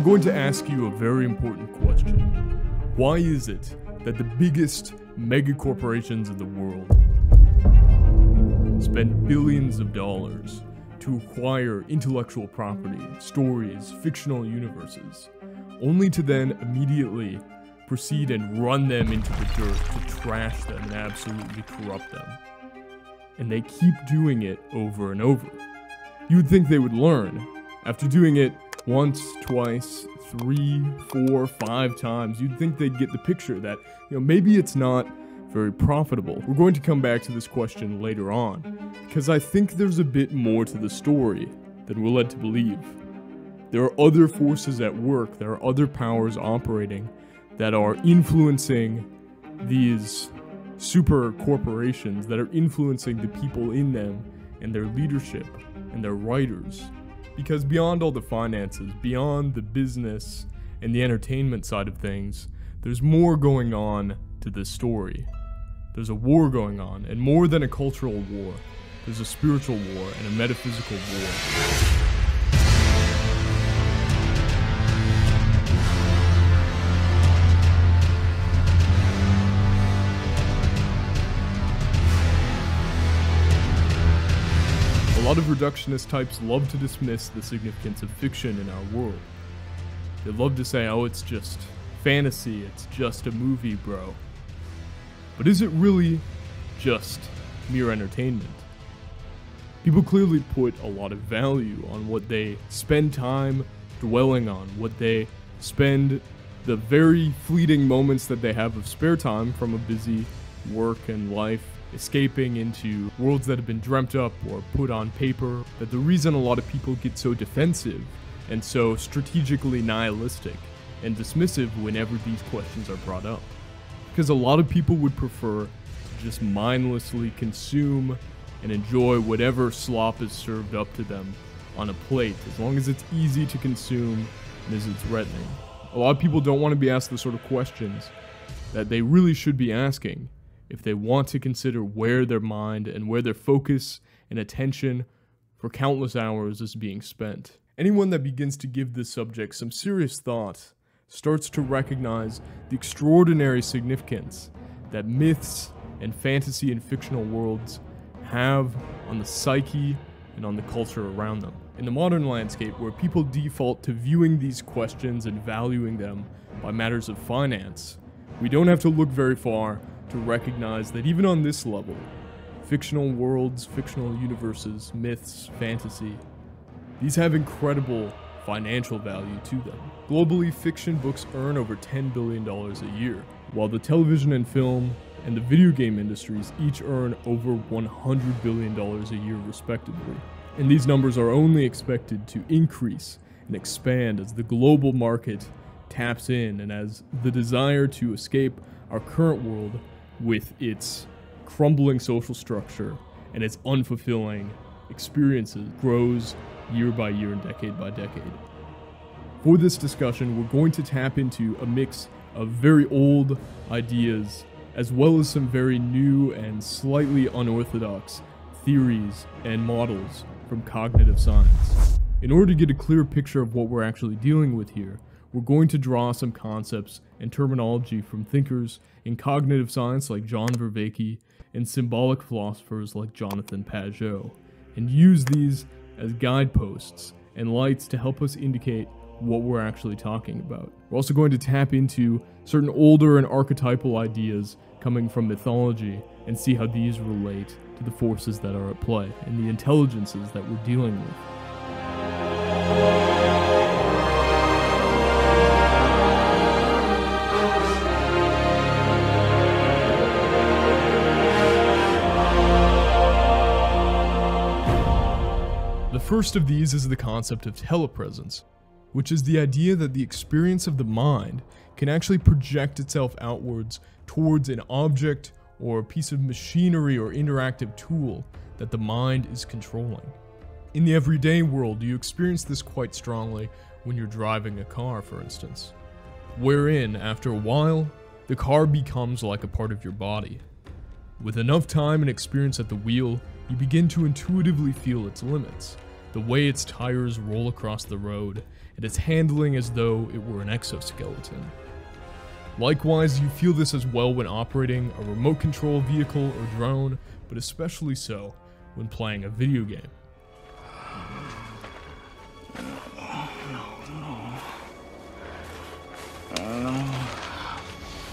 I'm going to ask you a very important question. Why is it that the biggest mega corporations in the world spend billions of dollars to acquire intellectual property, stories, fictional universes, only to then immediately proceed and run them into the dirt to trash them and absolutely corrupt them? And they keep doing it over and over. You would think they would learn. After doing it once, twice, 3, 4, 5 times, you'd think they'd get the picture that, maybe it's not very profitable. We're going to come back to this question later on, because I think there's a bit more to the story than we're led to believe. There are other forces at work, there are other powers operating that are influencing these super corporations, that are influencing the people in them and their leadership and their writers. Because beyond all the finances, beyond the business and the entertainment side of things, there's more going on to this story. There's a war going on, and more than a cultural war, there's a spiritual war and a metaphysical war. A lot of reductionist types love to dismiss the significance of fiction in our world. They love to say, oh, it's just fantasy, it's just a movie, bro. But is it really just mere entertainment? People clearly put a lot of value on what they spend time dwelling on, what they spend the very fleeting moments that they have of spare time from a busy work and life, escaping into worlds that have been dreamt up or put on paper, that the reason a lot of people get so defensive and so strategically nihilistic and dismissive whenever these questions are brought up. Because a lot of people would prefer to just mindlessly consume and enjoy whatever slop is served up to them on a plate, as long as it's easy to consume and isn't threatening. A lot of people don't want to be asked the sort of questions that they really should be asking if they want to consider where their mind and where their focus and attention for countless hours is being spent. Anyone that begins to give this subject some serious thought starts to recognize the extraordinary significance that myths and fantasy and fictional worlds have on the psyche and on the culture around them. In the modern landscape, where people default to viewing these questions and valuing them by matters of finance, we don't have to look very far to recognize that even on this level, fictional worlds, fictional universes, myths, fantasy, these have incredible financial value to them. Globally, fiction books earn over $10 billion a year, while the television and film and the video game industries each earn over $100 billion a year respectively. And these numbers are only expected to increase and expand as the global market taps in and as the desire to escape our current world with its crumbling social structure and its unfulfilling experiences grows year by year and decade by decade. For this discussion, we're going to tap into a mix of very old ideas as well as some very new and slightly unorthodox theories and models from cognitive science. In order to get a clear picture of what we're actually dealing with here, we're going to draw some concepts and terminology from thinkers in cognitive science like John Vervaeke and symbolic philosophers like Jonathan Pageau, and use these as guideposts and lights to help us indicate what we're actually talking about. We're also going to tap into certain older and archetypal ideas coming from mythology and see how these relate to the forces that are at play and the intelligences that we're dealing with. The first of these is the concept of telepresence, which is the idea that the experience of the mind can actually project itself outwards towards an object or a piece of machinery or interactive tool that the mind is controlling. In the everyday world, you experience this quite strongly when you're driving a car, for instance, wherein, after a while, the car becomes like a part of your body. With enough time and experience at the wheel, you begin to intuitively feel its limits, the way its tires roll across the road, and its handling as though it were an exoskeleton. Likewise, you feel this as well when operating a remote control vehicle or drone, but especially so when playing a video game.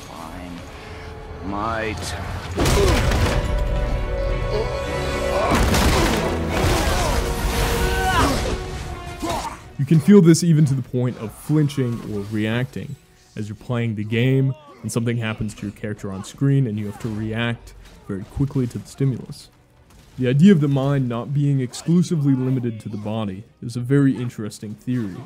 Fine. Might. You can feel this even to the point of flinching or reacting as you're playing the game and something happens to your character on screen and you have to react very quickly to the stimulus. The idea of the mind not being exclusively limited to the body is a very interesting theory.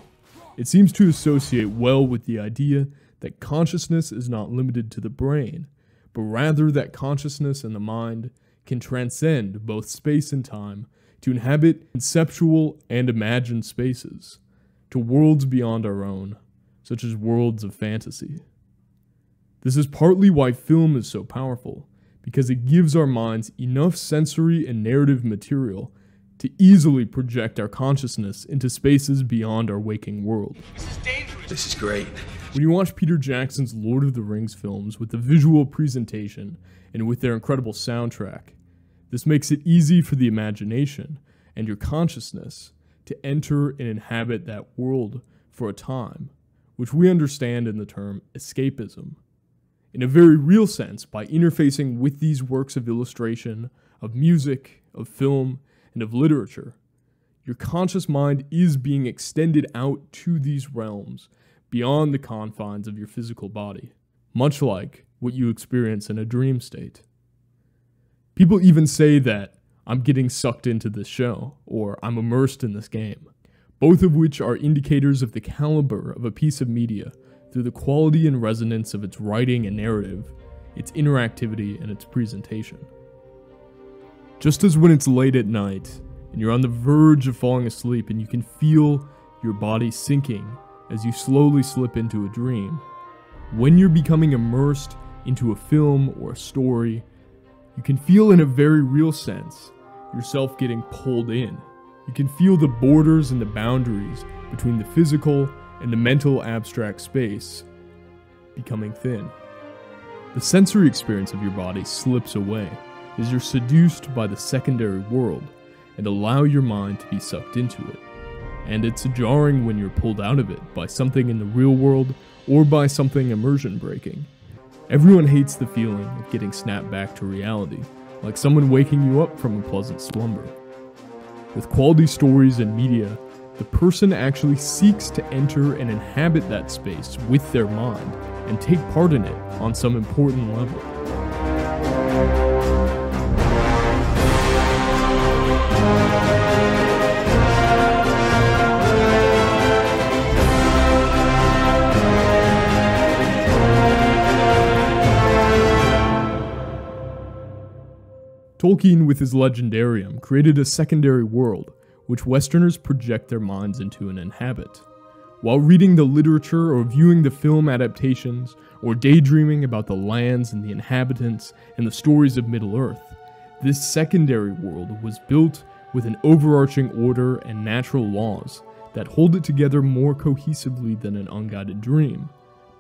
It seems to associate well with the idea that consciousness is not limited to the brain, but rather that consciousness and the mind can transcend both space and time to inhabit conceptual and imagined spaces, to worlds beyond our own, such as worlds of fantasy. This is partly why film is so powerful, because it gives our minds enough sensory and narrative material to easily project our consciousness into spaces beyond our waking world. This is dangerous. This is great. When you watch Peter Jackson's Lord of the Rings films with the visual presentation and with their incredible soundtrack, this makes it easy for the imagination and your consciousness to enter and inhabit that world for a time, which we understand in the term escapism. In a very real sense, by interfacing with these works of illustration, of music, of film, and of literature, your conscious mind is being extended out to these realms beyond the confines of your physical body, much like what you experience in a dream state. People even say that I'm getting sucked into this show, or I'm immersed in this game, both of which are indicators of the caliber of a piece of media through the quality and resonance of its writing and narrative, its interactivity, and its presentation. Just as when it's late at night, and you're on the verge of falling asleep and you can feel your body sinking as you slowly slip into a dream, when you're becoming immersed into a film or a story, you can feel in a very real sense yourself getting pulled in. You can feel the borders and the boundaries between the physical and the mental abstract space becoming thin. The sensory experience of your body slips away as you're seduced by the secondary world and allow your mind to be sucked into it. And it's jarring when you're pulled out of it by something in the real world or by something immersion breaking. Everyone hates the feeling of getting snapped back to reality, like someone waking you up from a pleasant slumber. With quality stories and media, the person actually seeks to enter and inhabit that space with their mind and take part in it on some important level. Tolkien, with his legendarium, created a secondary world, which Westerners project their minds into and inhabit. While reading the literature or viewing the film adaptations, or daydreaming about the lands and the inhabitants and the stories of Middle-earth, this secondary world was built with an overarching order and natural laws that hold it together more cohesively than an unguided dream,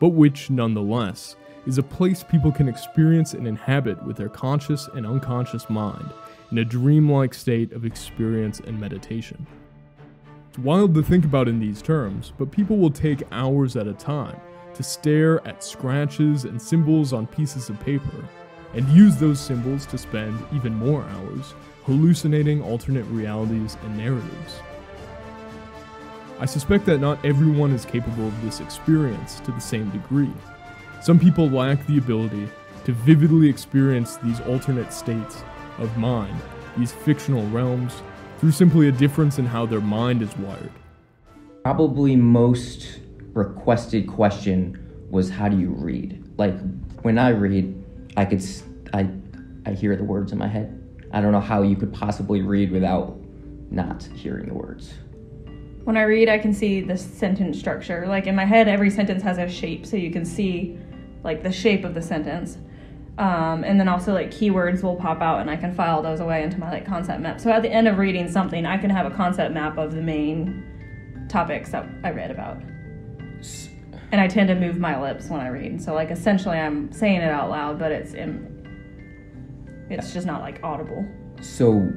but which, nonetheless, is a place people can experience and inhabit with their conscious and unconscious mind in a dreamlike state of experience and meditation. It's wild to think about in these terms, but people will take hours at a time to stare at scratches and symbols on pieces of paper, and use those symbols to spend even more hours hallucinating alternate realities and narratives. I suspect that not everyone is capable of this experience to the same degree. Some people lack the ability to vividly experience these alternate states of mind, these fictional realms, through simply a difference in how their mind is wired. Probably most requested question was, how do you read? Like, when I read, I hear the words in my head. I don't know how you could possibly read without not hearing the words. When I read, I can see the sentence structure. Like, in my head, every sentence has a shape, so you can see like the shape of the sentence. And then also like keywords will pop out and I can file those away into my like concept map. So at the end of reading something, I can have a concept map of the main topics that I read about. And I tend to move my lips when I read. So like essentially I'm saying it out loud, but it's just not like audible. So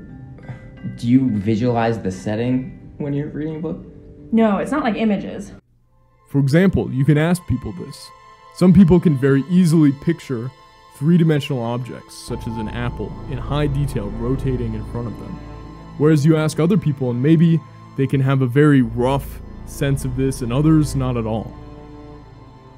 do you visualize the setting when you're reading a book? No, it's not like images. For example, you can ask people this. Some people can very easily picture three-dimensional objects, such as an apple, in high detail rotating in front of them. Whereas you ask other people, and maybe they can have a very rough sense of this, and others not at all.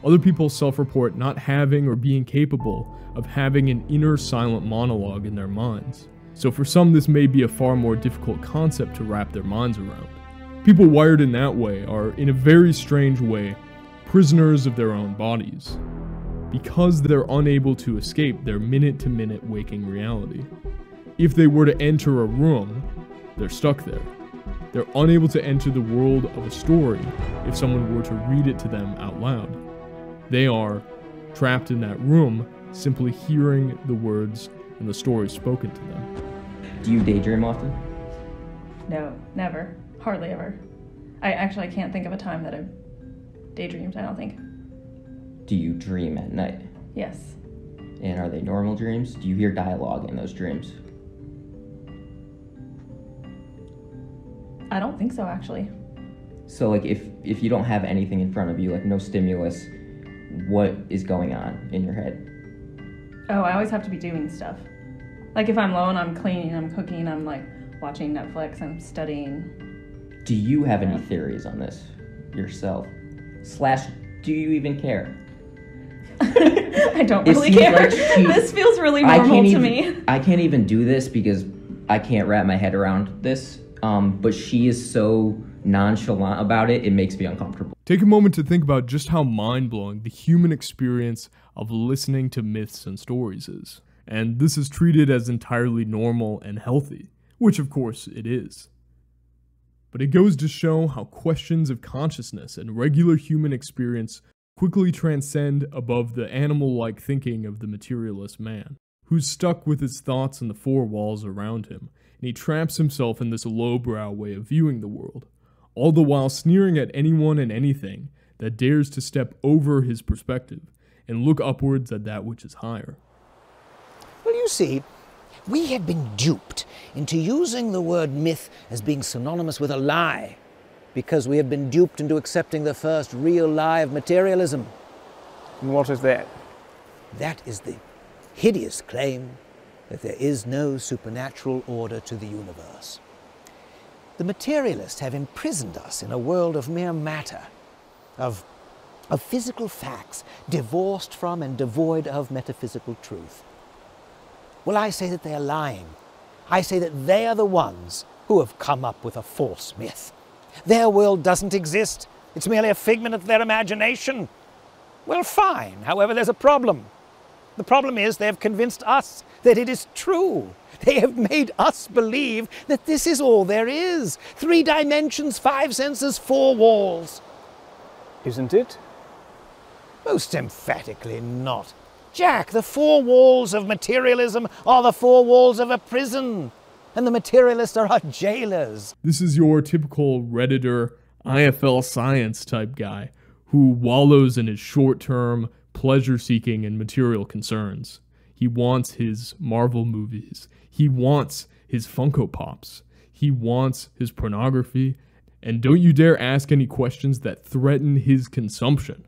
Other people self-report not having or being capable of having an inner silent monologue in their minds. So for some, this may be a far more difficult concept to wrap their minds around. People wired in that way are, in a very strange way, prisoners of their own bodies, because they're unable to escape their minute-to-minute waking reality. If they were to enter a room, they're stuck there. They're unable to enter the world of a story if someone were to read it to them out loud. They are trapped in that room, simply hearing the words and the story spoken to them. Do you daydream often? No, never. Hardly ever. I can't think of a time that I've daydreamed, I don't think. Do you dream at night? Yes. And are they normal dreams? Do you hear dialogue in those dreams? I don't think so, actually. So like if you don't have anything in front of you, like no stimulus, what is going on in your head? Oh, I always have to be doing stuff. Like if I'm alone, I'm cleaning, I'm cooking, I'm like watching Netflix, I'm studying. Do you have any theories on this yourself? / do you even care? I don't really care. Like This feels really normal to me. I can't even do this because I can't wrap my head around this. But she is so nonchalant about it, it makes me uncomfortable. Take a moment to think about just how mind-blowing the human experience of listening to myths and stories is. And this is treated as entirely normal and healthy, which of course it is. But it goes to show how questions of consciousness and regular human experience quickly transcend above the animal-like thinking of the materialist man, who's stuck with his thoughts in the four walls around him, and he traps himself in this lowbrow way of viewing the world, all the while sneering at anyone and anything that dares to step over his perspective and look upwards at that which is higher. Well, you see, we have been duped into using the word myth as being synonymous with a lie, because we have been duped into accepting the first real lie of materialism. And what is that? That is the hideous claim that there is no supernatural order to the universe. The materialists have imprisoned us in a world of mere matter, of physical facts divorced from and devoid of metaphysical truth. Well, I say that they are lying. I say that they are the ones who have come up with a false myth. Their world doesn't exist. It's merely a figment of their imagination. Well, fine. However, there's a problem. The problem is they have convinced us that it is true. They have made us believe that this is all there is. 3 dimensions, 5 senses, 4 walls. Isn't it? Most emphatically not. Jack, the 4 walls of materialism are the 4 walls of a prison, and the materialists are our jailers. This is your typical Redditor, IFL science type guy who wallows in his short-term pleasure-seeking and material concerns. He wants his Marvel movies. He wants his Funko Pops. He wants his pornography. And don't you dare ask any questions that threaten his consumption,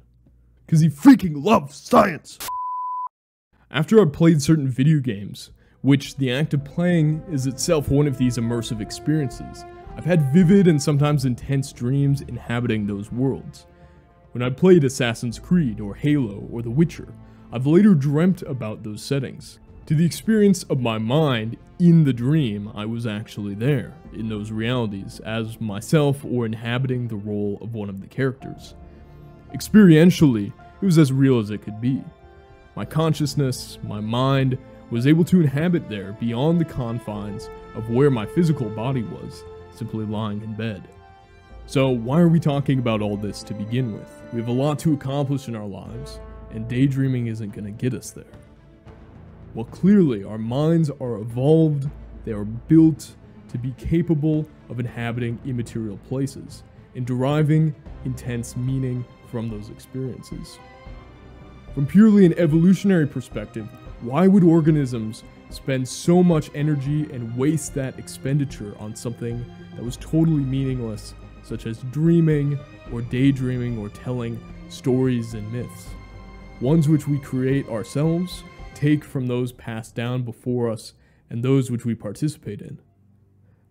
because he freaking loves science. After I've played certain video games, which the act of playing is itself one of these immersive experiences, I've had vivid and sometimes intense dreams inhabiting those worlds. When I played Assassin's Creed or Halo or The Witcher, I've later dreamt about those settings. To the experience of my mind, in the dream, I was actually there, in those realities, as myself or inhabiting the role of one of the characters. Experientially, it was as real as it could be. My consciousness, my mind, was able to inhabit there beyond the confines of where my physical body was, simply lying in bed. So why are we talking about all this to begin with? We have a lot to accomplish in our lives, and daydreaming isn't going to get us there. Well, clearly our minds are evolved, they are built to be capable of inhabiting immaterial places, and deriving intense meaning from those experiences. From purely an evolutionary perspective, why would organisms spend so much energy and waste that expenditure on something that was totally meaningless, such as dreaming or daydreaming or telling stories and myths? Ones which we create ourselves, take from those passed down before us, and those which we participate in.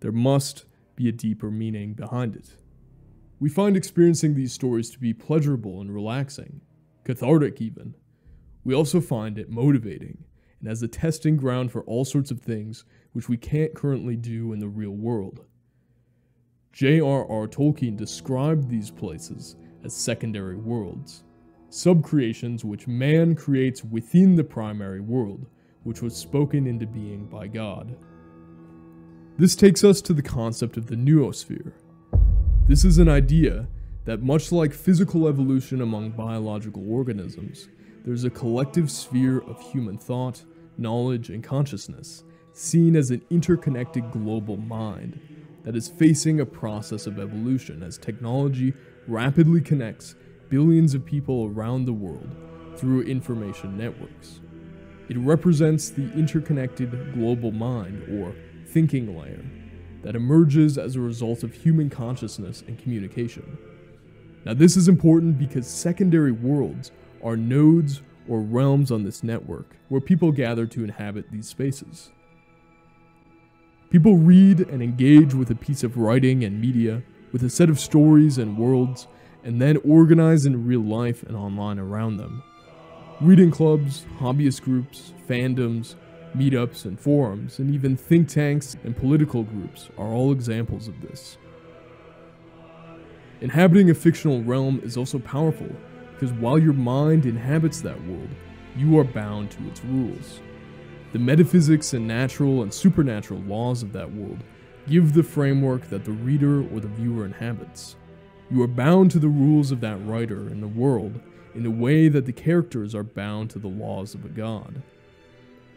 There must be a deeper meaning behind it. We find experiencing these stories to be pleasurable and relaxing, cathartic even. We also find it motivating, and as a testing ground for all sorts of things which we can't currently do in the real world. J.R.R. Tolkien described these places as secondary worlds, sub-creations which man creates within the primary world, which was spoken into being by God. This takes us to the concept of the noosphere. This is an idea that, much like physical evolution among biological organisms, there's a collective sphere of human thought, knowledge, and consciousness, seen as an interconnected global mind that is facing a process of evolution as technology rapidly connects billions of people around the world through information networks. It represents the interconnected global mind, or thinking layer, that emerges as a result of human consciousness and communication. Now, this is important because secondary worlds are nodes or realms on this network where people gather to inhabit these spaces. People read and engage with a piece of writing and media, with a set of stories and worlds, and then organize in real life and online around them. Reading clubs, hobbyist groups, fandoms, meetups and forums, and even think tanks and political groups are all examples of this. Inhabiting a fictional realm is also powerful, because while your mind inhabits that world, you are bound to its rules. The metaphysics and natural and supernatural laws of that world give the framework that the reader or the viewer inhabits. You are bound to the rules of that writer and the world in the way that the characters are bound to the laws of a god.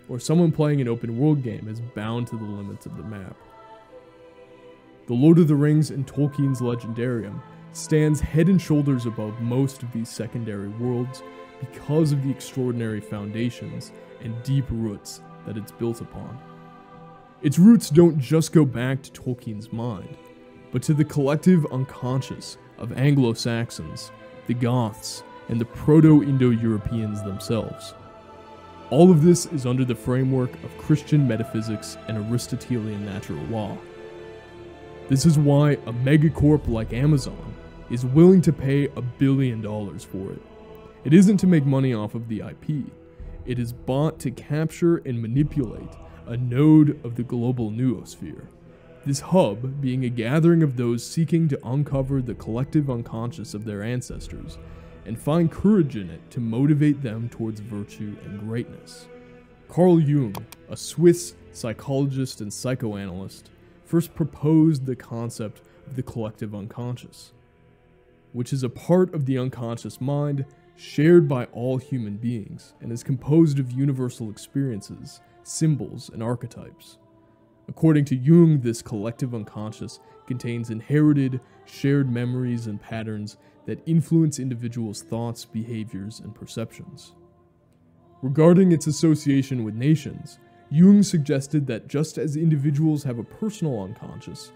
Or someone playing an open world game is bound to the limits of the map. The Lord of the Rings and Tolkien's Legendarium stands head and shoulders above most of these secondary worlds because of the extraordinary foundations and deep roots that it's built upon. Its roots don't just go back to Tolkien's mind, but to the collective unconscious of Anglo-Saxons, the Goths, and the Proto-Indo-Europeans themselves. All of this is under the framework of Christian metaphysics and Aristotelian natural law. This is why a megacorp like Amazon is willing to pay $1 billion for it. It isn't to make money off of the IP. It is bought to capture and manipulate a node of the global noosphere. This hub being a gathering of those seeking to uncover the collective unconscious of their ancestors and find courage in it to motivate them towards virtue and greatness. Carl Jung, a Swiss psychologist and psychoanalyst, first proposed the concept of the collective unconscious, which is a part of the unconscious mind shared by all human beings and is composed of universal experiences, symbols, and archetypes. According to Jung, this collective unconscious contains inherited, shared memories and patterns that influence individuals' thoughts, behaviors, and perceptions. Regarding its association with nations, Jung suggested that just as individuals have a personal unconscious,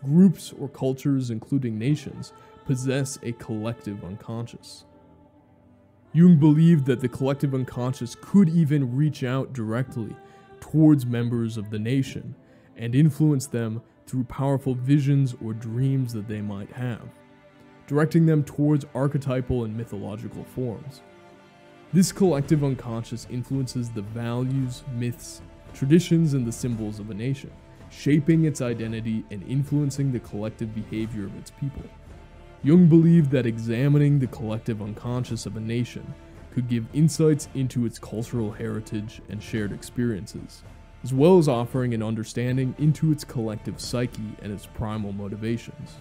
groups or cultures, including nations, possess a collective unconscious. Jung believed that the collective unconscious could even reach out directly towards members of the nation and influence them through powerful visions or dreams that they might have, directing them towards archetypal and mythological forms. This collective unconscious influences the values, myths, traditions, and the symbols of a nation, shaping its identity and influencing the collective behavior of its people. Jung believed that examining the collective unconscious of a nation could give insights into its cultural heritage and shared experiences, as well as offering an understanding into its collective psyche and its primal motivations.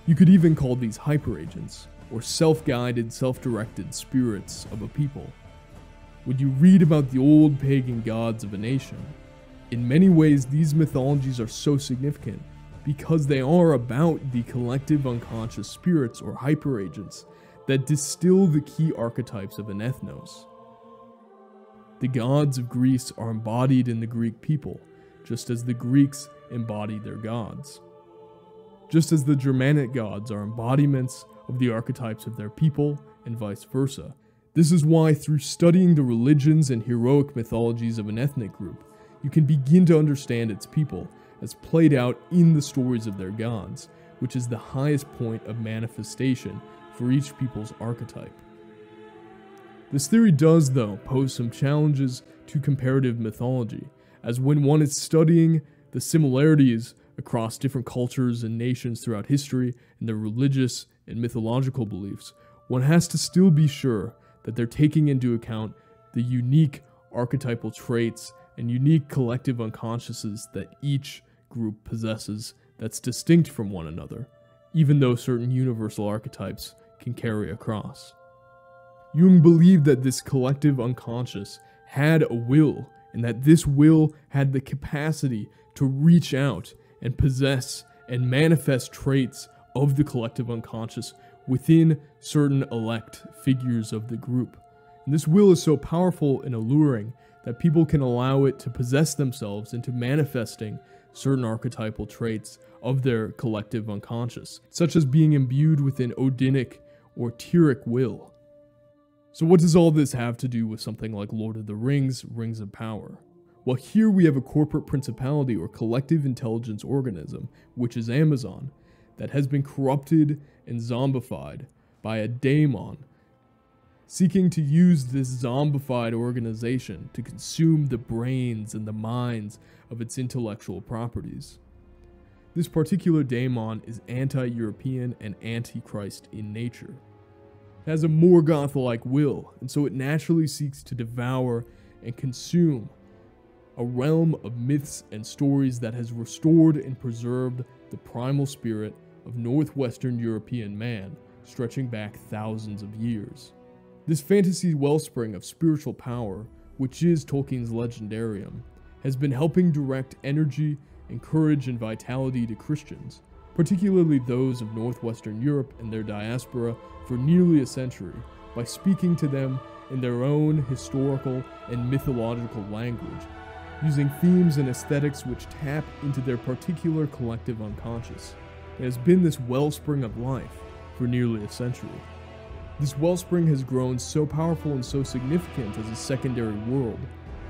You could even call these hyperagents, or self-guided, self-directed spirits of a people. When you read about the old pagan gods of a nation, in many ways these mythologies are so significant because they are about the collective unconscious spirits or hyperagents that distill the key archetypes of an ethnos. The gods of Greece are embodied in the Greek people, just as the Greeks embody their gods. Just as the Germanic gods are embodiments of the archetypes of their people, and vice versa. This is why, through studying the religions and heroic mythologies of an ethnic group, you can begin to understand its people as played out in the stories of their gods, which is the highest point of manifestation for each people's archetype. This theory does, though, pose some challenges to comparative mythology, as when one is studying the similarities across different cultures and nations throughout history and their religious and mythological beliefs, one has to still be sure that they're taking into account the unique archetypal traits and unique collective unconsciouses that each group possesses that's distinct from one another, even though certain universal archetypes can carry across. Jung believed that this collective unconscious had a will, and that this will had the capacity to reach out and possess and manifest traits of the collective unconscious within certain elect figures of the group. And this will is so powerful and alluring that people can allow it to possess themselves into manifesting certain archetypal traits of their collective unconscious, such as being imbued with an Odinic or Tyrrhic will. So what does all this have to do with something like Lord of the Rings, Rings of Power? Well, here we have a corporate principality or collective intelligence organism, which is Amazon, that has been corrupted and zombified by a daemon, seeking to use this zombified organization to consume the brains and the minds of its intellectual properties. This particular daemon is anti-European and anti-Christ in nature. It has a Morgoth-like will, and so it naturally seeks to devour and consume a realm of myths and stories that has restored and preserved the primal spirit of northwestern European man, stretching back thousands of years. This fantasy wellspring of spiritual power, which is Tolkien's legendarium, has been helping direct energy and courage and vitality to Christians, particularly those of northwestern Europe and their diaspora, for nearly a century, by speaking to them in their own historical and mythological language, using themes and aesthetics which tap into their particular collective unconscious. It has been this wellspring of life for nearly a century. This wellspring has grown so powerful and so significant as a secondary world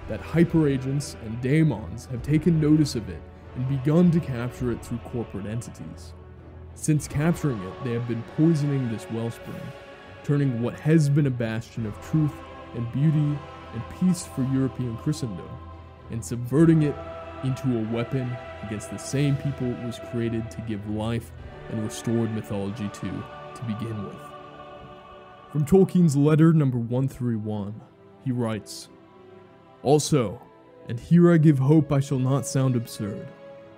that hyperagents and daemons have taken notice of it and begun to capture it through corporate entities. Since capturing it, they have been poisoning this wellspring, turning what has been a bastion of truth and beauty and peace for European Christendom, and subverting it into a weapon against the same people it was created to give life and restored mythology to begin with. From Tolkien's letter number 131, he writes, "Also, and here I give hope I shall not sound absurd,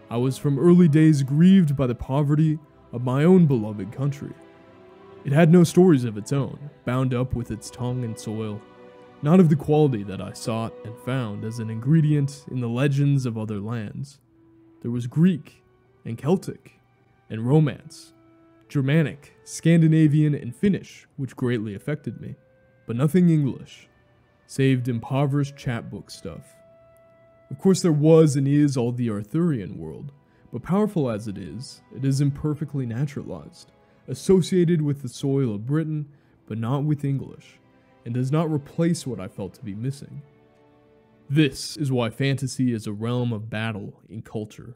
I was from early days grieved by the poverty of my own beloved country. It had no stories of its own, bound up with its tongue and soil, not of the quality that I sought and found as an ingredient in the legends of other lands. There was Greek and Celtic and Romance, Germanic, Scandinavian, and Finnish, which greatly affected me, but nothing English, saved impoverished chapbook stuff. Of course there was and is all the Arthurian world, but powerful as it is imperfectly naturalized, associated with the soil of Britain, but not with English, and does not replace what I felt to be missing. This is why fantasy is a realm of battle in culture.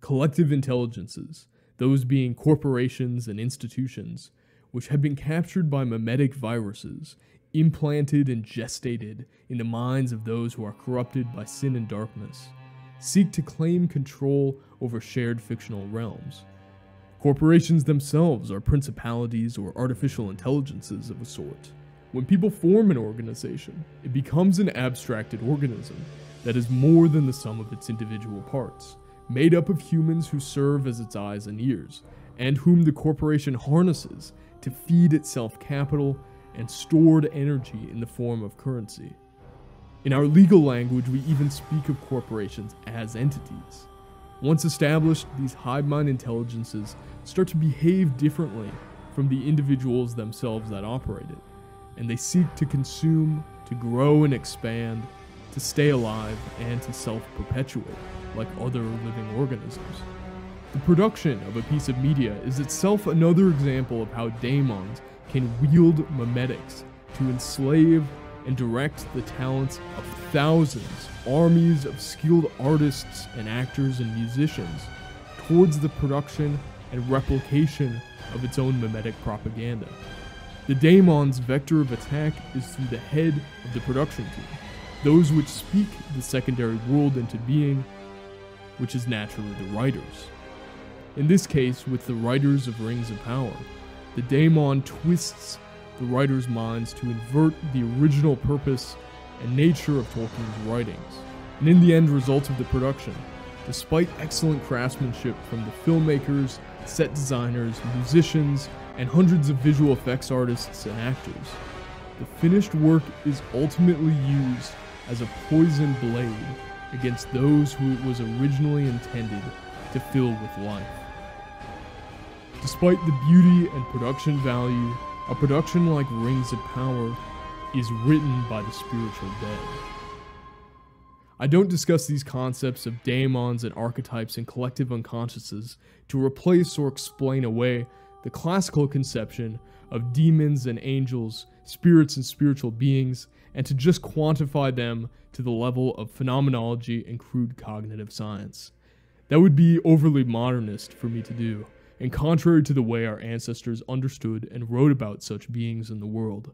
Collective intelligences, those being corporations and institutions, which have been captured by mimetic viruses, implanted and gestated in the minds of those who are corrupted by sin and darkness, seek to claim control over shared fictional realms. Corporations themselves are principalities or artificial intelligences of a sort. When people form an organization, it becomes an abstracted organism that is more than the sum of its individual parts, made up of humans who serve as its eyes and ears, and whom the corporation harnesses to feed itself capital and stored energy in the form of currency. In our legal language, we even speak of corporations as entities. Once established, these hive mind intelligences start to behave differently from the individuals themselves that operate it, and they seek to consume, to grow and expand, to stay alive, and to self-perpetuate, like other living organisms. The production of a piece of media is itself another example of how daemons can wield memetics to enslave and direct the talents of thousands, armies of skilled artists and actors and musicians towards the production and replication of its own memetic propaganda. The daemon's vector of attack is through the head of the production team, those which speak the secondary world into being, which is naturally the writers. In this case, with the writers of Rings of Power, the daemon twists the writers' minds to invert the original purpose and nature of Tolkien's writings, and in the end result of the production, despite excellent craftsmanship from the filmmakers, set designers, musicians, and hundreds of visual effects artists and actors, the finished work is ultimately used as a poison blade against those who it was originally intended to fill with life. Despite the beauty and production value, a production like Rings of Power is written by the spiritual dead. I don't discuss these concepts of daemons and archetypes and collective unconsciouses to replace or explain away the classical conception of demons and angels, spirits and spiritual beings, and to just quantify them to the level of phenomenology and crude cognitive science. That would be overly modernist for me to do, and contrary to the way our ancestors understood and wrote about such beings in the world.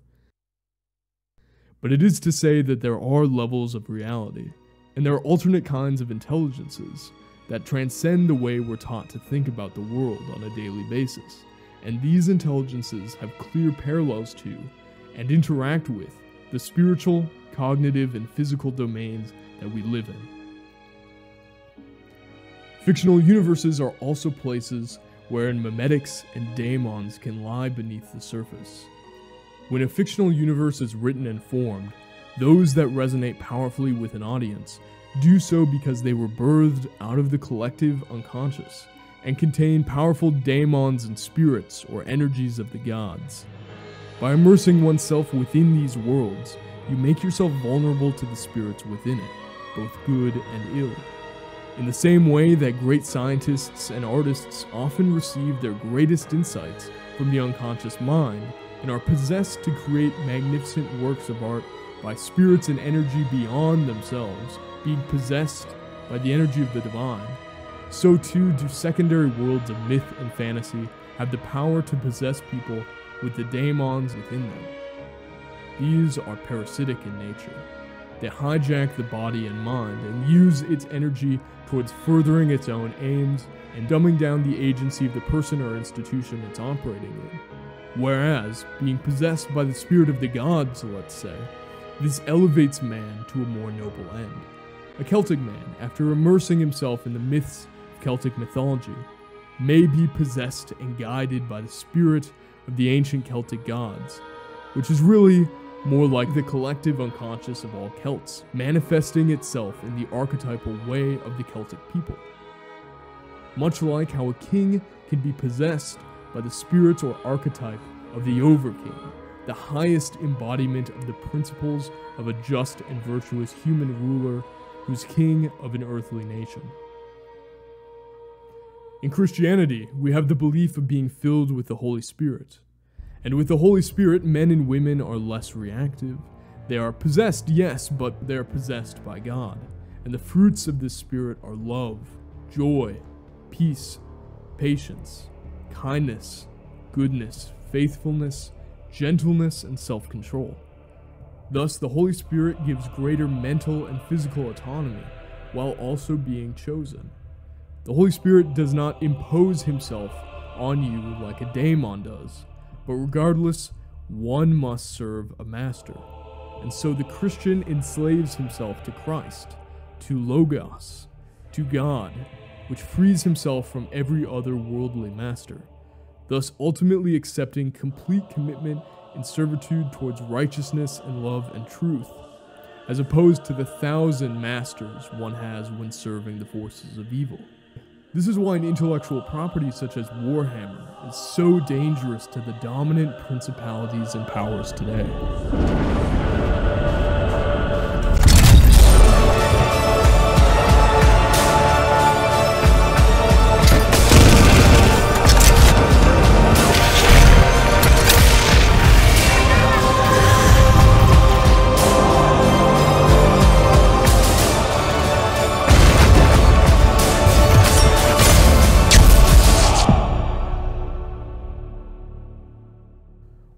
But it is to say that there are levels of reality, and there are alternate kinds of intelligences that transcend the way we're taught to think about the world on a daily basis, and these intelligences have clear parallels to, and interact with, the spiritual, cognitive, and physical domains that we live in. Fictional universes are also places wherein memetics and daemons can lie beneath the surface. When a fictional universe is written and formed, those that resonate powerfully with an audience do so because they were birthed out of the collective unconscious and contain powerful daemons and spirits or energies of the gods. By immersing oneself within these worlds, you make yourself vulnerable to the spirits within it, both good and ill. In the same way that great scientists and artists often receive their greatest insights from the unconscious mind and are possessed to create magnificent works of art by spirits and energy beyond themselves, being possessed by the energy of the divine, so too do secondary worlds of myth and fantasy have the power to possess people with the daemons within them. These are parasitic in nature. They hijack the body and mind and use its energy towards furthering its own aims and dumbing down the agency of the person or institution it's operating in. Whereas, being possessed by the spirit of the gods, let's say, this elevates man to a more noble end. A Celtic man, after immersing himself in the myths of Celtic mythology, may be possessed and guided by the spirit of the ancient Celtic gods, which is really more like the collective unconscious of all Celts, manifesting itself in the archetypal way of the Celtic people. Much like how a king can be possessed by the spirit or archetype of the Overking, the highest embodiment of the principles of a just and virtuous human ruler who's king of an earthly nation. In Christianity, we have the belief of being filled with the Holy Spirit. And with the Holy Spirit, men and women are less reactive. They are possessed, yes, but they are possessed by God. And the fruits of this Spirit are love, joy, peace, patience, kindness, goodness, faithfulness, gentleness, and self-control. Thus, the Holy Spirit gives greater mental and physical autonomy, while also being chosen. The Holy Spirit does not impose himself on you like a daemon does, but regardless, one must serve a master. And so the Christian enslaves himself to Christ, to Logos, to God, which frees himself from every other worldly master, thus ultimately accepting complete commitment and servitude towards righteousness and love and truth, as opposed to the 1,000 masters one has when serving the forces of evil. This is why an intellectual property such as Warhammer is so dangerous to the dominant principalities and powers today.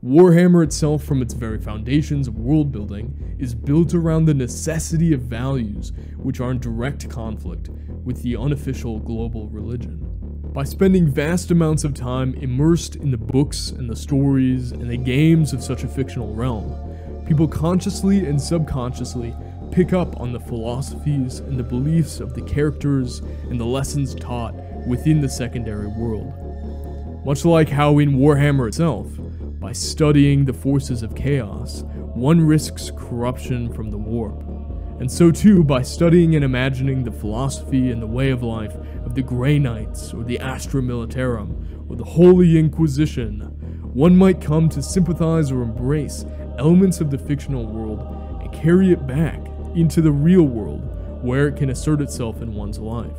Warhammer itself, from its very foundations of world building, is built around the necessity of values which are in direct conflict with the unofficial global religion. By spending vast amounts of time immersed in the books and the stories and the games of such a fictional realm, people consciously and subconsciously pick up on the philosophies and the beliefs of the characters and the lessons taught within the secondary world. Much like how in Warhammer itself, by studying the forces of chaos, one risks corruption from the warp. And so too, by studying and imagining the philosophy and the way of life of the Grey Knights, or the Astra Militarum, or the Holy Inquisition, one might come to sympathize or embrace elements of the fictional world and carry it back into the real world, where it can assert itself in one's life.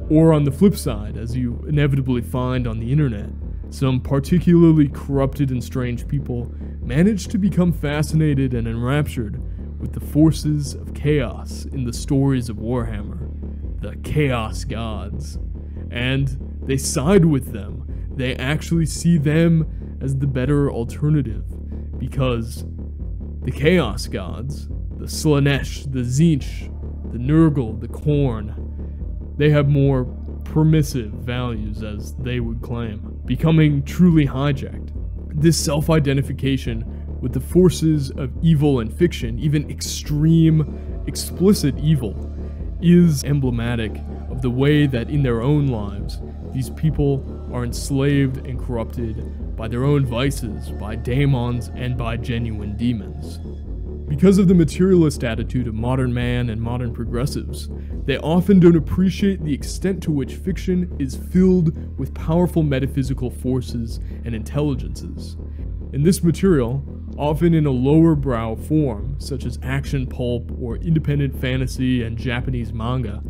Or on the flip side, as you inevitably find on the internet, some particularly corrupted and strange people manage to become fascinated and enraptured with the forces of chaos in the stories of Warhammer, the Chaos Gods. And they side with them. They actually see them as the better alternative, because the Chaos Gods, the Slaanesh, the Tzeentch, the Nurgle, the Khorne, they have more permissive values, as they would claim, becoming truly hijacked. This self-identification with the forces of evil and fiction, even extreme, explicit evil, is emblematic of the way that in their own lives, these people are enslaved and corrupted by their own vices, by daemons, and by genuine demons. Because of the materialist attitude of modern man and modern progressives, they often don't appreciate the extent to which fiction is filled with powerful metaphysical forces and intelligences. And this material, often in a lower brow form, such as action pulp or independent fantasy and Japanese manga,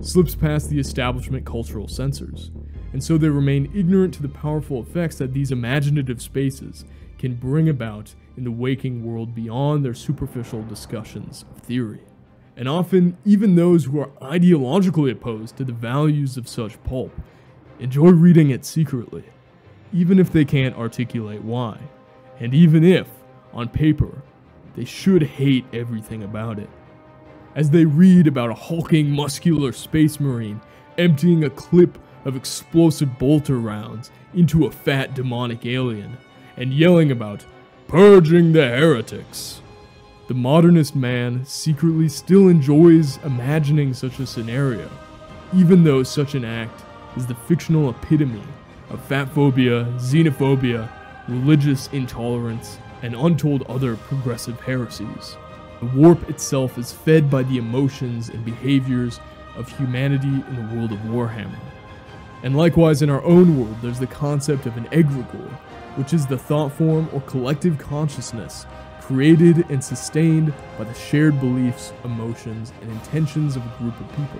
slips past the establishment cultural censors, and so they remain ignorant to the powerful effects that these imaginative spaces can bring about in the waking world beyond their superficial discussions of theory. And often, even those who are ideologically opposed to the values of such pulp enjoy reading it secretly, even if they can't articulate why, and even if, on paper, they should hate everything about it. As they read about a hulking, muscular space marine emptying a clip of explosive bolter rounds into a fat demonic alien, and yelling about purging the heretics, the modernist man secretly still enjoys imagining such a scenario, even though such an act is the fictional epitome of fatphobia, xenophobia, religious intolerance, and untold other progressive heresies. The warp itself is fed by the emotions and behaviors of humanity in the world of Warhammer. And likewise in our own world, there's the concept of an egregore, which is the thought form or collective consciousness created and sustained by the shared beliefs, emotions, and intentions of a group of people.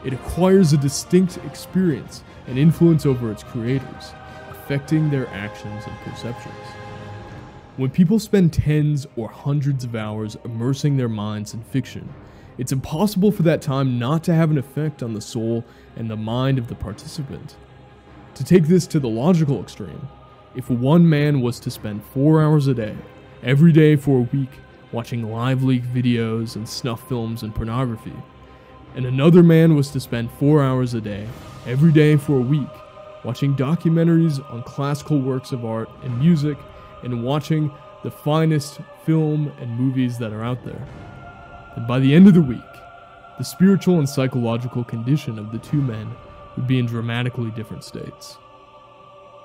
It acquires a distinct experience and influence over its creators, affecting their actions and perceptions. When people spend tens or hundreds of hours immersing their minds in fiction, it's impossible for that time not to have an effect on the soul and the mind of the participant. To take this to the logical extreme, if one man was to spend 4 hours a day, every day for a week, watching live leak videos and snuff films and pornography, and another man was to spend 4 hours a day, every day for a week, watching documentaries on classical works of art and music, and watching the finest film and movies that are out there, then by the end of the week, the spiritual and psychological condition of the two men would be in dramatically different states.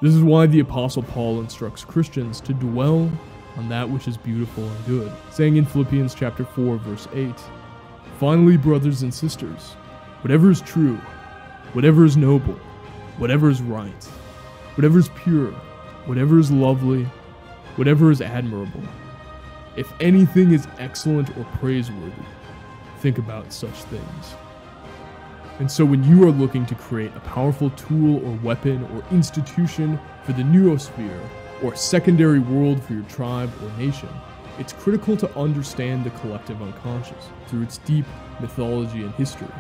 This is why the Apostle Paul instructs Christians to dwell on that which is beautiful and good, saying in Philippians chapter 4, verse 8, "Finally, brothers and sisters, Whatever is true, whatever is noble, whatever is right, whatever is pure, whatever is lovely, whatever is admirable. If anything is excellent or praiseworthy, think about such things. And so when you are looking to create a powerful tool or weapon or institution for the noosphere, or secondary world for your tribe or nation, it's critical to understand the collective unconscious through its deep mythology and history,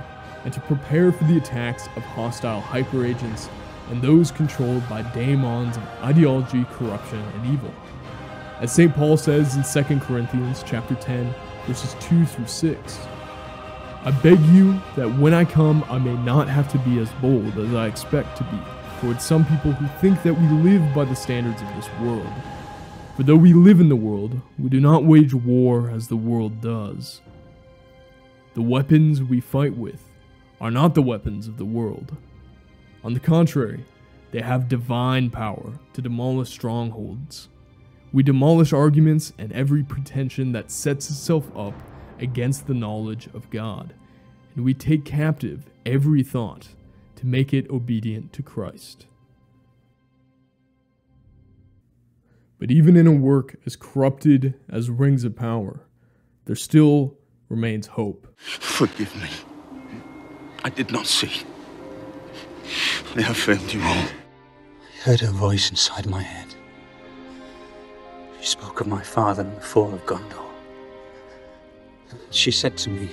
and to prepare for the attacks of hostile hyperagents and those controlled by daemons of ideology, corruption, and evil. As St. Paul says in 2 Corinthians chapter 10, verses 2 through 6, I beg you that when I come I may not have to be as bold as I expect to be towards some people who think that we live by the standards of this world. For though we live in the world, we do not wage war as the world does. The weapons we fight with are not the weapons of the world. On the contrary, they have divine power to demolish strongholds. We demolish arguments and every pretension that sets itself up against the knowledge of God, and we take captive every thought to make it obedient to Christ. But even in a work as corrupted as Rings of Power, there still remains hope. Forgive me. I did not see. I have failed you all. I heard her voice inside my head. She spoke of my father and the fall of Gondor. She said to me,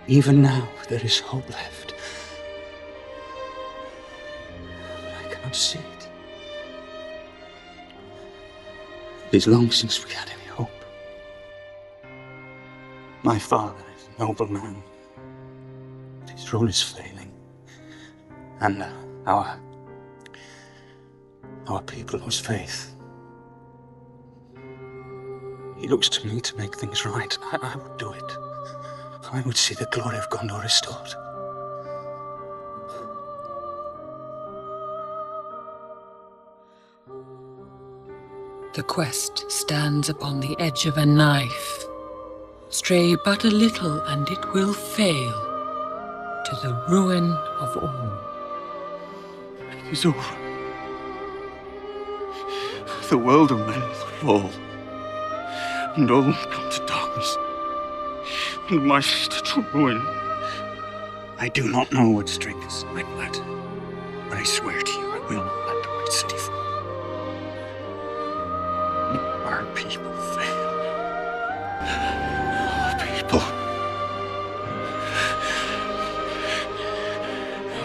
even now there is hope left. But I cannot see it. It is long since we had any hope. My father is a noble man. But his rule is failing. And our people lose faith. He looks to me to make things right, and I would do it. I would see the glory of Gondor restored. The quest stands upon the edge of a knife. Stray but a little and it will fail, to the ruin of all. It is over. The world of men will fall, and all will come to darkness, and my sister to ruin. I do not know what strengthens like that, but I swear to you I will not let the great city fall. Our people fail. Our people.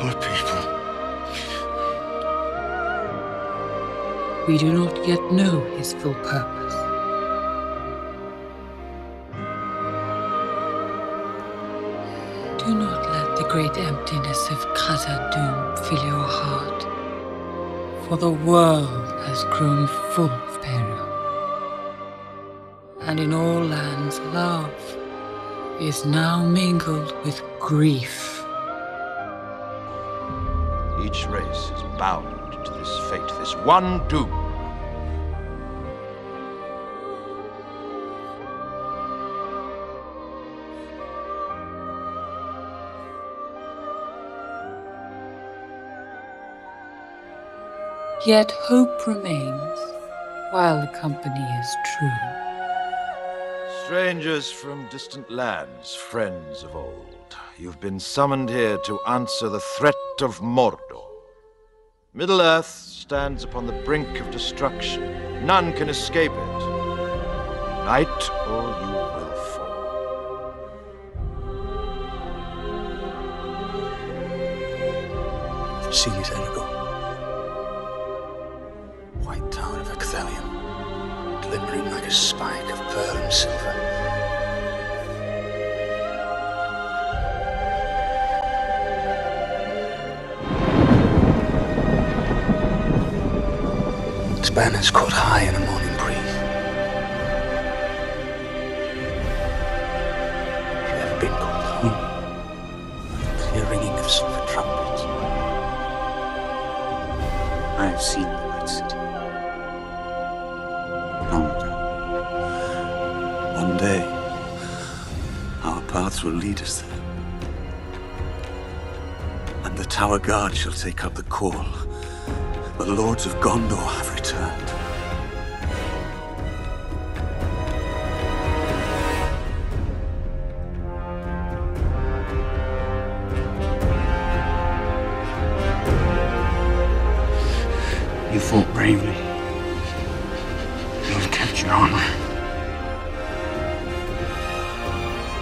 Our people. We do not yet know his full purpose. Do not let the great emptiness of Khazad-dûm fill your heart, for the world has grown full of peril, and in all lands love is now mingled with grief. Each race is bound to this fate, this one doom. Yet hope remains, while the company is true. Strangers from distant lands, friends of old, you've been summoned here to answer the threat of Mordor. Middle-earth stands upon the brink of destruction. None can escape it. Unite, or you will fall. I've seen it, Eragon. White tower of Ecthelium, glimmering like a spike of pearl and silver. Its banners caught high in a morning breeze. Have you ever been called home? The clear ringing of silver trumpets. I have seen the great city. Long ago. One day, our paths will lead us there. tower guard shall take up the call. The lords of Gondor have returned. You fought bravely. You have kept your honor.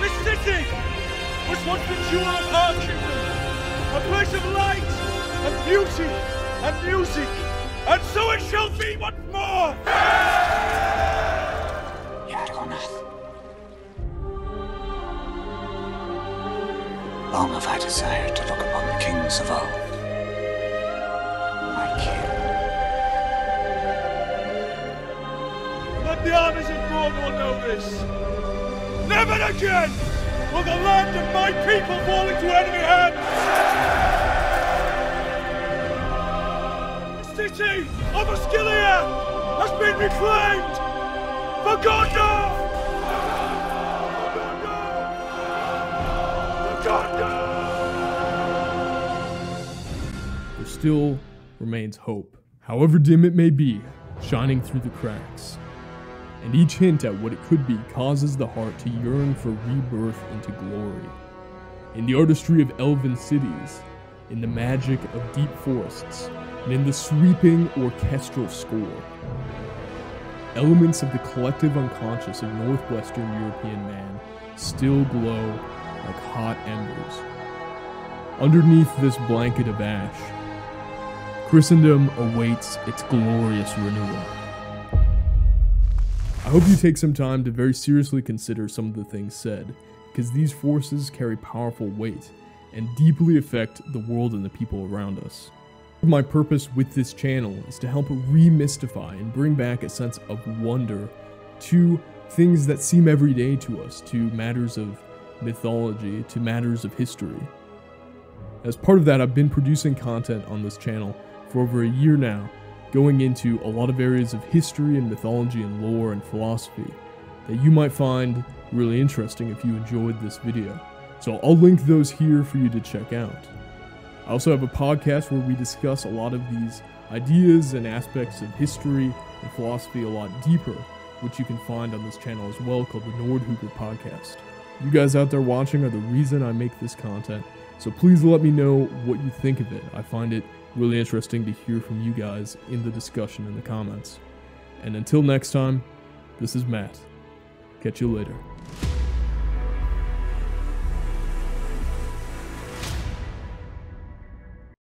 This city was once the jewel of our kingdom, a place of light and beauty and music, and so it shall be once more! Long have I desired to look upon the kings of old. My king. Let the armies of Mordor know this. Never again will the land of my people fall into enemy hands! The city of Osgiliath has been reclaimed for Gondor! There still remains hope, however dim it may be, shining through the cracks. And each hint at what it could be causes the heart to yearn for rebirth into glory. In the artistry of elven cities, in the magic of deep forests, and in the sweeping orchestral score. Elements of the collective unconscious of Northwestern European man still glow like hot embers. Underneath this blanket of ash, Christendom awaits its glorious renewal. I hope you take some time to very seriously consider some of the things said, because these forces carry powerful weight and deeply affect the world and the people around us. My purpose with this channel is to help remystify and bring back a sense of wonder to things that seem everyday to us, to matters of mythology, to matters of history. As part of that, I've been producing content on this channel for over a year now, going into a lot of areas of history and mythology and lore and philosophy that you might find really interesting if you enjoyed this video. So I'll link those here for you to check out. I also have a podcast where we discuss a lot of these ideas and aspects of history and philosophy a lot deeper, which you can find on this channel as well, called the Nordhooger Podcast. You guys out there watching are the reason I make this content, so please let me know what you think of it. I find it really interesting to hear from you guys in the discussion in the comments. And until next time, this is Matt. Catch you later.